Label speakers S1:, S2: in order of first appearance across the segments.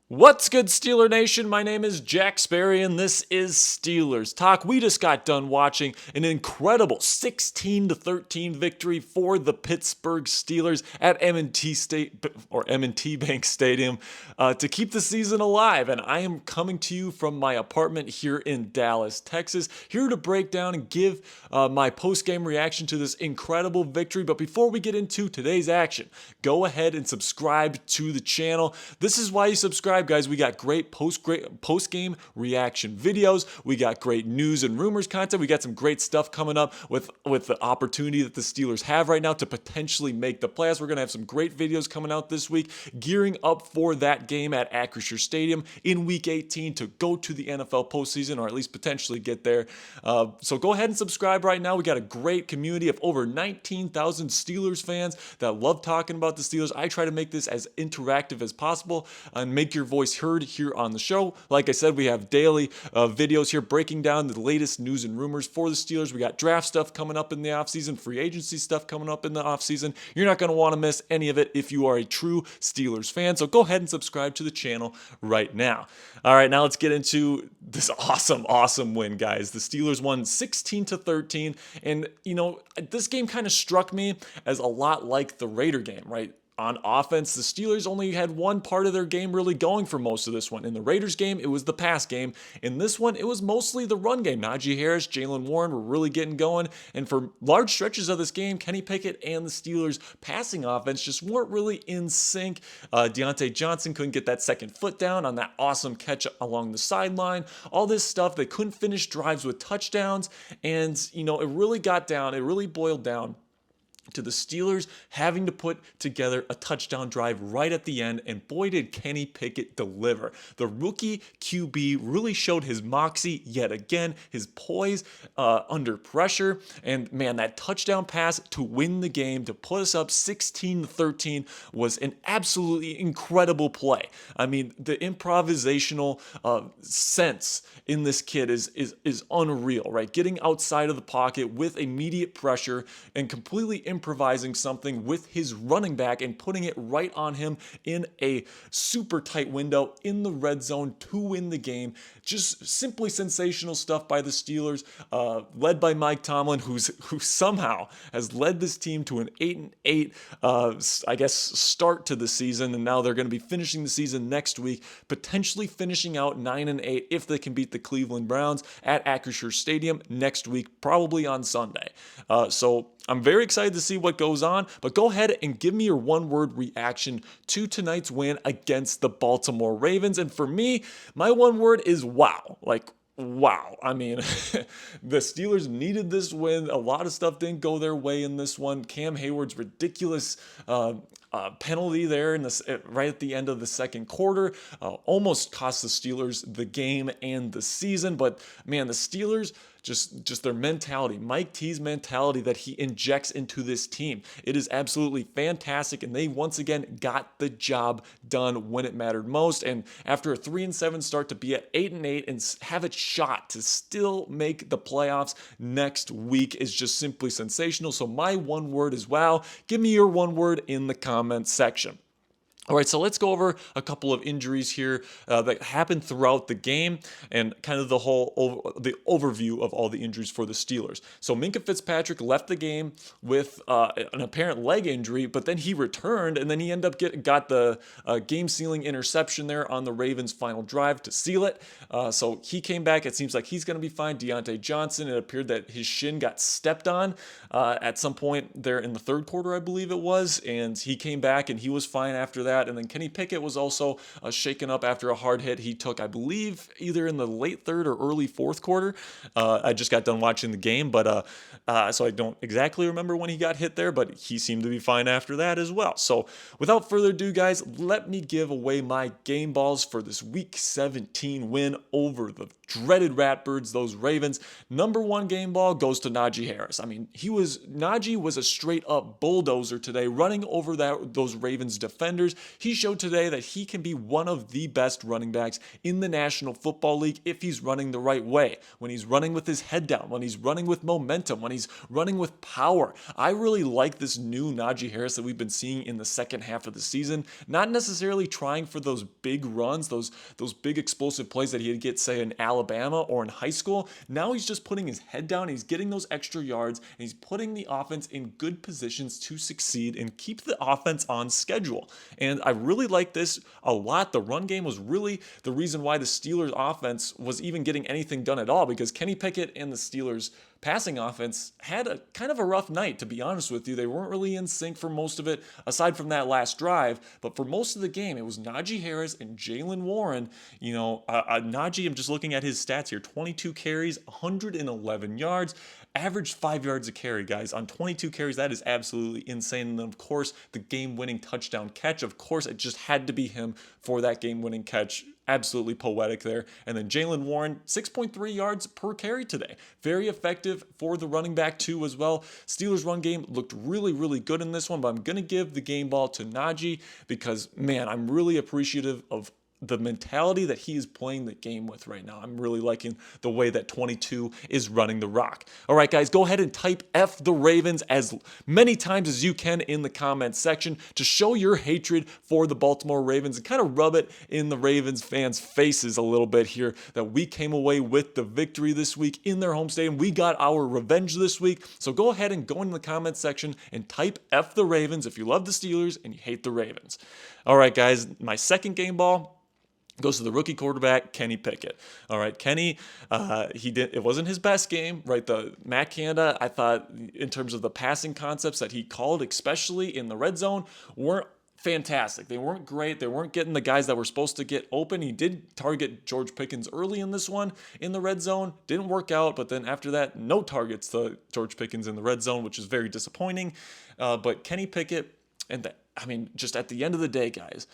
S1: What's good, Steeler Nation? My name is Jack Sperry, and this is Steelers Talk. We just got done watching an incredible 16-13 victory for the Pittsburgh Steelers at M&T Bank Stadium to keep the season alive. And I am coming to you from my apartment here in Dallas, Texas, here to break down and give my post-game reaction to this incredible victory. But before we get into today's action, go ahead and subscribe to the channel. This is why you subscribe, guys. We got great post-game reaction videos. We got great news and rumors content. We got some great stuff coming up with the opportunity that the Steelers have right now to potentially make the playoffs. We're going to have some great videos coming out this week, gearing up for that game at Acrisure Stadium in Week 18 to go to the NFL postseason, or at least potentially get there. So go ahead and subscribe right now. We got a great community of over 19,000 Steelers fans that love talking about the Steelers. I try to make this as interactive as possible and make your voice heard here on the show. Like I said, we have daily videos here breaking down the latest news and rumors for the Steelers. We got draft stuff coming up in the offseason, free agency stuff coming up in the offseason. You're not going to want to miss any of it if you are a true Steelers fan. So go ahead and subscribe to the channel right now. All right, now let's get into this awesome win, guys. The Steelers won 16-13, and this game kind of struck me as a lot like the Raider game, right? On offense, the Steelers only had one part of their game really going for most of this one. In the Raiders game, it was the pass game. In this one, it was mostly the run game. Najee Harris, Jalen Warren were really getting going. And for large stretches of this game, Kenny Pickett and the Steelers' passing offense just weren't really in sync. Deontay Johnson couldn't get that second foot down on that awesome catch along the sideline. All this stuff, they couldn't finish drives with touchdowns. And, it really boiled down to the Steelers having to put together a touchdown drive right at the end, and boy did Kenny Pickett deliver. The rookie QB really showed his moxie yet again, his poise under pressure, and man, that touchdown pass to win the game, to put us up 16-13 was an absolutely incredible play. I mean, the improvisational sense in this kid is unreal, right? Getting outside of the pocket with immediate pressure and completely improvising something with his running back and putting it right on him in a super tight window in the red zone to win the game. Just simply sensational stuff by the Steelers, led by Mike Tomlin, who somehow has led this team to an 8-8, start to the season, and now they're going to be finishing the season next week, potentially finishing out 9-8 if they can beat the Cleveland Browns at Acrisure Stadium next week, probably on Sunday. So I'm very excited to see what goes on, but go ahead and give me your one-word reaction to tonight's win against the Baltimore Ravens. And for me, my one word is wow. Wow. I mean, the Steelers needed this win. A lot of stuff didn't go their way in this one. Cam Hayward's ridiculous penalty there right at the end of the second quarter almost cost the Steelers the game and the season. But man, the Steelers, just their mentality, Mike T's mentality that he injects into this team, it is absolutely fantastic, and they once again got the job done when it mattered most. And after a 3-7 start, to be at 8-8 and have a shot to still make the playoffs next week is just simply sensational. So my one word is wow. Give me your one word in the comments section. All right, so let's go over a couple of injuries here that happened throughout the game and kind of the overview of all the injuries for the Steelers. So Minkah Fitzpatrick left the game with an apparent leg injury, but then he returned, and then he ended up got the game-sealing interception there on the Ravens' final drive to seal it. So he came back. It seems like he's going to be fine. Deontay Johnson, it appeared that his shin got stepped on at some point there in the third quarter, I believe it was, and he came back and he was fine after that. And then Kenny Pickett was also shaken up after a hard hit he took, I believe, either in the late third or early fourth quarter. I just got done watching the game, but so I don't exactly remember when he got hit there, but he seemed to be fine after that as well. So without further ado, guys, let me give away my game balls for this Week 17 win over the dreaded Ratbirds, those Ravens. Number one game ball goes to Najee Harris. I mean, Najee was a straight up bulldozer today, running over those Ravens defenders. he showed today that he can be one of the best running backs in the National Football League if he's running the right way, when he's running with his head down, when he's running with momentum, when he's running with power. I really like this new Najee Harris that we've been seeing in the second half of the season, not necessarily trying for those big runs, those big explosive plays that he'd get, say, in Alabama or in high school. Now he's just putting his head down, he's getting those extra yards, and he's putting the offense in good positions to succeed and keep the offense on schedule. And I really like this a lot. The run game was really the reason why the Steelers offense was even getting anything done at all, because Kenny Pickett and the Steelers passing offense had a kind of a rough night, to be honest with you. They weren't really in sync for most of it, aside from that last drive. But for most of the game, it was Najee Harris and Jaylen Warren. Najee, I'm just looking at his stats here: 22 carries, 111 yards, averaged 5 yards a carry, guys. On 22 carries, that is absolutely insane. And then, of course, the game-winning touchdown catch. Of course, it just had to be him for that game-winning catch. Absolutely poetic there. And then Jaylen Warren, 6.3 yards per carry today. Very effective for the running back too as well. Steelers run game looked really, really good in this one, but I'm going to give the game ball to Najee because, man, I'm really appreciative of the mentality that he is playing the game with right now. I'm really liking the way that 22 is running the rock. All right, guys, go ahead and type F the Ravens as many times as you can in the comments section to show your hatred for the Baltimore Ravens and kind of rub it in the Ravens fans' faces a little bit here that we came away with the victory this week in their home stadium. We got our revenge this week. So go ahead and go in the comments section and type F the Ravens if you love the Steelers and you hate the Ravens. All right, guys, my second game ball goes to the rookie quarterback, Kenny Pickett. All right, Kenny, it wasn't his best game, right? The Matt Canada, I thought, in terms of the passing concepts that he called, especially in the red zone, weren't fantastic. They weren't great. They weren't getting the guys that were supposed to get open. He did target George Pickens early in this one in the red zone. Didn't work out, but then after that, no targets to George Pickens in the red zone, which is very disappointing. But Kenny Pickett, just at the end of the day, guys,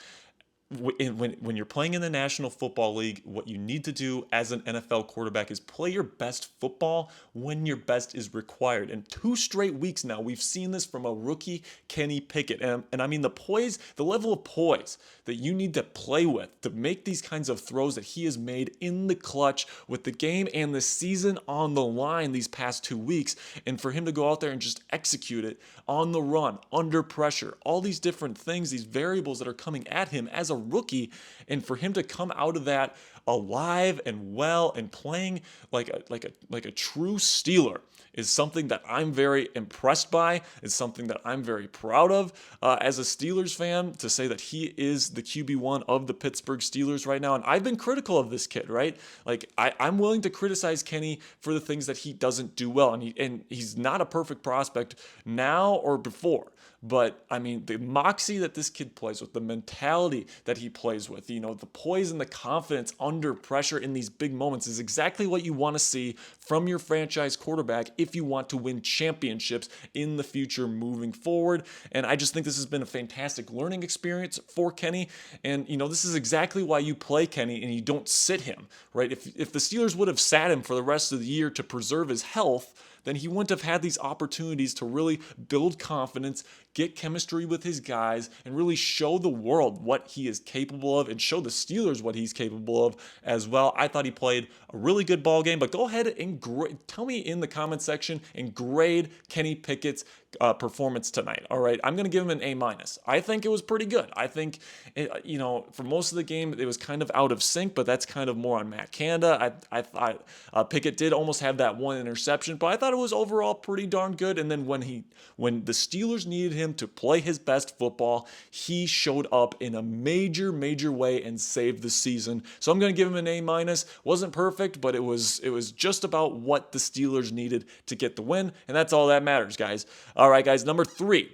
S1: when you're playing in the National Football League, what you need to do as an NFL quarterback is play your best football when your best is required. And 2 straight weeks now, we've seen this from a rookie, Kenny Pickett. And I mean, the level of poise that you need to play with to make these kinds of throws that he has made in the clutch with the game and the season on the line these past 2 weeks. And for him to go out there and just execute it on the run, under pressure, all these different things, these variables that are coming at him as a rookie, and for him to come out of that alive and well and playing like a true Steeler is something that I'm very impressed by. It's something that I'm very proud of as a Steelers fan, to say that he is the QB1 of the Pittsburgh Steelers right now. And I've been critical of this kid, right? Like I'm willing to criticize Kenny for the things that he doesn't do well, and he's not a perfect prospect now or before. But, I mean, the moxie that this kid plays with, the mentality that he plays with, the poise and the confidence under pressure in these big moments is exactly what you want to see from your franchise quarterback if you want to win championships in the future moving forward. And I just think this has been a fantastic learning experience for Kenny. And, this is exactly why you play Kenny and you don't sit him, right? If the Steelers would have sat him for the rest of the year to preserve his health, then he wouldn't have had these opportunities to really build confidence, get chemistry with his guys, and really show the world what he is capable of and show the Steelers what he's capable of as well. I thought he played a really good ball game, but go ahead and tell me in the comment section and grade Kenny Pickett's performance tonight. All right, I'm going to give him an A-. I think it was pretty good. I think, for most of the game, it was kind of out of sync, but that's kind of more on Matt Canada. I thought Pickett did almost have that one interception, but I thought it was overall pretty darn good. And then when the Steelers needed him to play his best football, he showed up in a major, major way and saved the season. So I'm going to give him an A-. Wasn't perfect, but it was just about what the Steelers needed to get the win, and that's all that matters, guys. All right, guys, number 3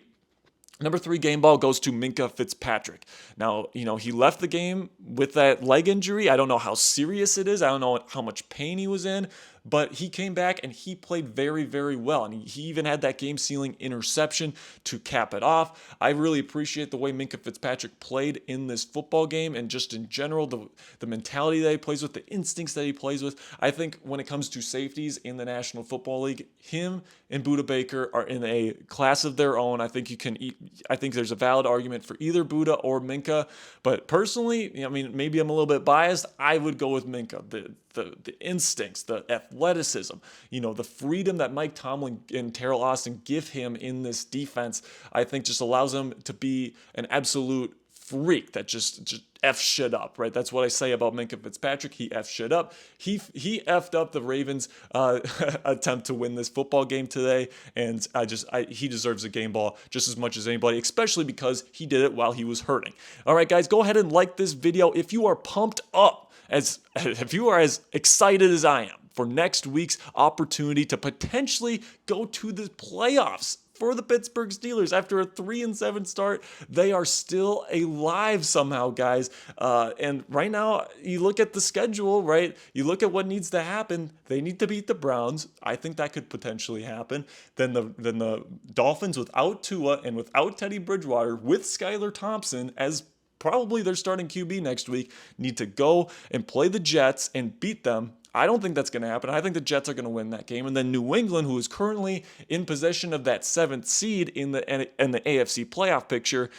S1: game ball goes to Minkah Fitzpatrick. Now, he left the game with that leg injury. I don't know how serious it is. I don't know how much pain he was in, but he came back and he played very, very well. And he even had that game-sealing interception to cap it off. I really appreciate the way Minkah Fitzpatrick played in this football game, and just in general, the mentality that he plays with, the instincts that he plays with. I think when it comes to safeties in the National Football League, him and Budda Baker are in a class of their own. I think there's a valid argument for either Budda or Minkah, but personally, I mean, maybe I'm a little bit biased. I would go with Minkah. The instincts, the athleticism, the freedom that Mike Tomlin and Terrell Austin give him in this defense, I think just allows him to be an absolute freak that just F shit up, right? That's what I say about Minkah Fitzpatrick. He F shit up. He F'd up the Ravens' attempt to win this football game today, and he deserves a game ball just as much as anybody, especially because he did it while he was hurting. All right, guys, go ahead and like this video if you are pumped up, if you are as excited as I am for next week's opportunity to potentially go to the playoffs for the Pittsburgh Steelers. After a 3-7 start, they are still alive somehow, guys. And right now, you look at the schedule, right? You look at what needs to happen. They need to beat the Browns. I think that could potentially happen. Then the Dolphins without Tua and without Teddy Bridgewater, with Skylar Thompson as probably their starting QB next week, need to go and play the Jets and beat them. I don't think that's going to happen. I think the Jets are going to win that game. And then New England, who is currently in possession of that 7th seed in the AFC playoff picture,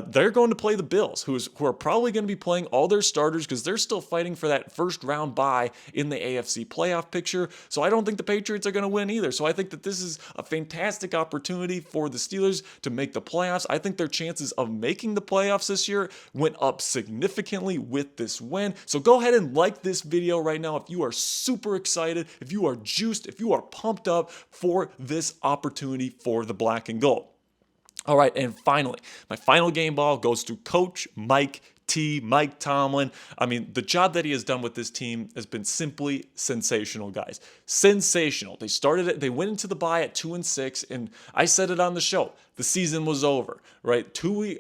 S1: they're going to play the Bills, who are probably going to be playing all their starters because they're still fighting for that first round bye in the AFC playoff picture. So I don't think the Patriots are going to win either. So I think that this is a fantastic opportunity for the Steelers to make the playoffs. I think their chances of making the playoffs this year went up significantly with this win. So go ahead and like this video right now if you are super excited, if you are juiced, if you are pumped up for this opportunity for the black and gold. All right, and finally, my final game ball goes to Coach Mike Tomlin. I mean, the job that he has done with this team has been simply sensational, guys. Sensational. They went into the bye at 2-6, and I said it on the show. The season was over, right? 3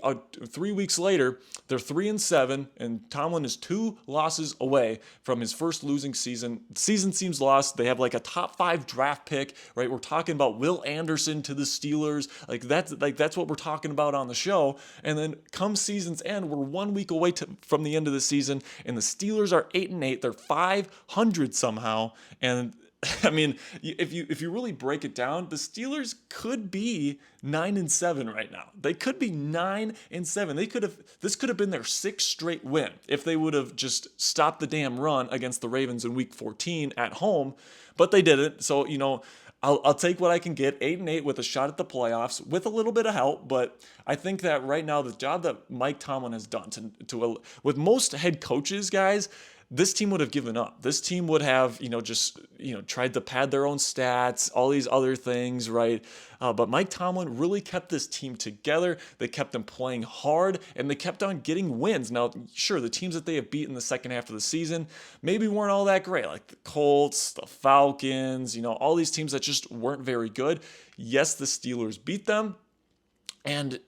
S1: weeks later, they're 3-7, and Tomlin is 2 losses away from his first losing season. The season seems lost. They have like a top 5 draft pick, right? We're talking about Will Anderson to the Steelers. That's what we're talking about on the show. And then come season's end, we're 1 week away from the end of the season, and the Steelers are 8-8. They're 500 somehow, and I mean, if you really break it down, the Steelers could be 9-7 right now. They could be 9-7. This could have been their 6th straight win if they would have just stopped the damn run against the Ravens in Week 14 at home, but they didn't. So I'll take what I can get, 8-8 with a shot at the playoffs with a little bit of help. But I think that right now the job that Mike Tomlin has done with most head coaches, guys, this team would have given up. This team would have, tried to pad their own stats, all these other things, right? But Mike Tomlin really kept this team together. They kept them playing hard, and they kept on getting wins. Now, sure, the teams that they have beat in the second half of the season maybe weren't all that great, like the Colts, the Falcons, all these teams that just weren't very good. Yes, the Steelers beat them. And,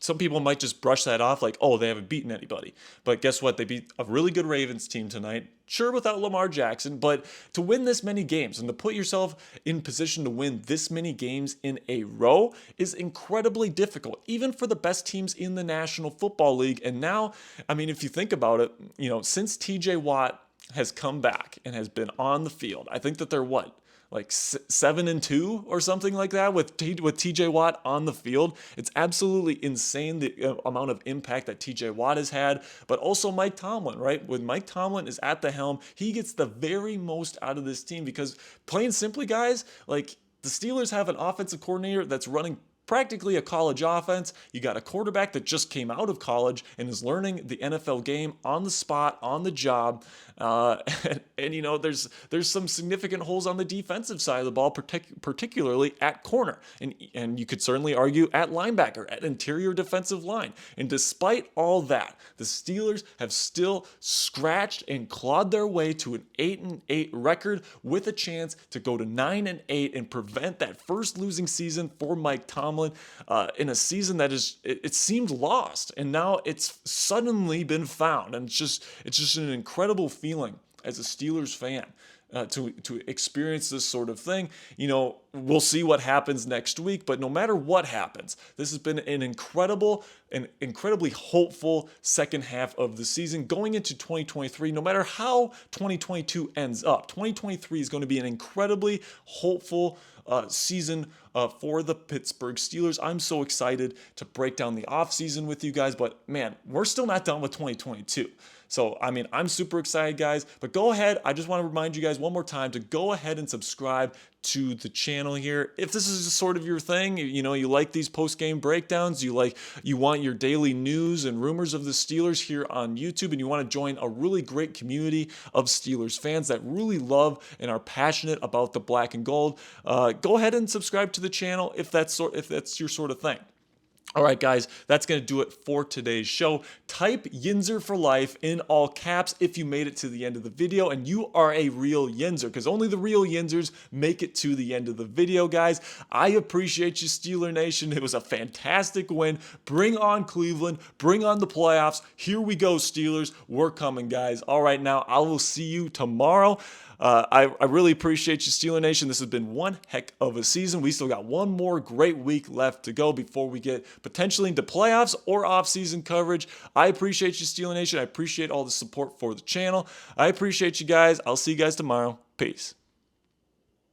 S1: some people might just brush that off like, oh, they haven't beaten anybody. But guess what? They beat a really good Ravens team tonight. Sure, without Lamar Jackson, but to win this many games and to put yourself in position to win this many games in a row is incredibly difficult, even for the best teams in the National Football League. And now, I mean, if you think about it, since TJ Watt has come back and has been on the field, I think that they're 7-2 or something like that with TJ Watt on the field. It's absolutely insane the amount of impact that TJ Watt has had, but also Mike Tomlin, right? When Mike Tomlin is at the helm, he gets the very most out of this team because, plain simply, guys, like the Steelers have an offensive coordinator that's running practically a college offense. You got a quarterback that just came out of college and is learning the NFL game on the spot, on the job. There's some significant holes on the defensive side of the ball, particularly at corner. And you could certainly argue at linebacker, at interior defensive line. And despite all that, the Steelers have still scratched and clawed their way to an 8-8 record with a chance to go to 9-8 and prevent that first losing season for Mike Tomlin. In a season that it seemed lost, and now it's suddenly been found, and it's just an incredible feeling as a Steelers fan. to experience this sort of thing. We'll see what happens next week, but no matter what happens, this has been an incredibly hopeful second half of the season going into 2023. No matter how 2022 ends up, 2023 is going to be an incredibly hopeful season for the Pittsburgh Steelers. I'm so excited to break down the offseason with you guys, but man, we're still not done with 2022. So, I'm super excited, guys. But go ahead. I just want to remind you guys one more time to go ahead and subscribe to the channel here. If this is sort of your thing, you like these post-game breakdowns, you want your daily news and rumors of the Steelers here on YouTube, and you want to join a really great community of Steelers fans that really love and are passionate about the black and gold, go ahead and subscribe to the channel if that's your sort of thing. All right, guys, that's going to do it for today's show. Type Yinzer for life in all caps if you made it to the end of the video and you are a real Yinzer, because only the real Yinzers make it to the end of the video, guys. I appreciate you, Steeler Nation. It was a fantastic win. Bring on Cleveland. Bring on the playoffs. Here we go, Steelers. We're coming, guys. All right, now I will see you tomorrow. I really appreciate you, Steeler Nation. This has been one heck of a season. We still got one more great week left to go before we get potentially into playoffs or off-season coverage. I appreciate you, Steeler Nation. I appreciate all the support for the channel. I appreciate you guys. I'll see you guys tomorrow. Peace.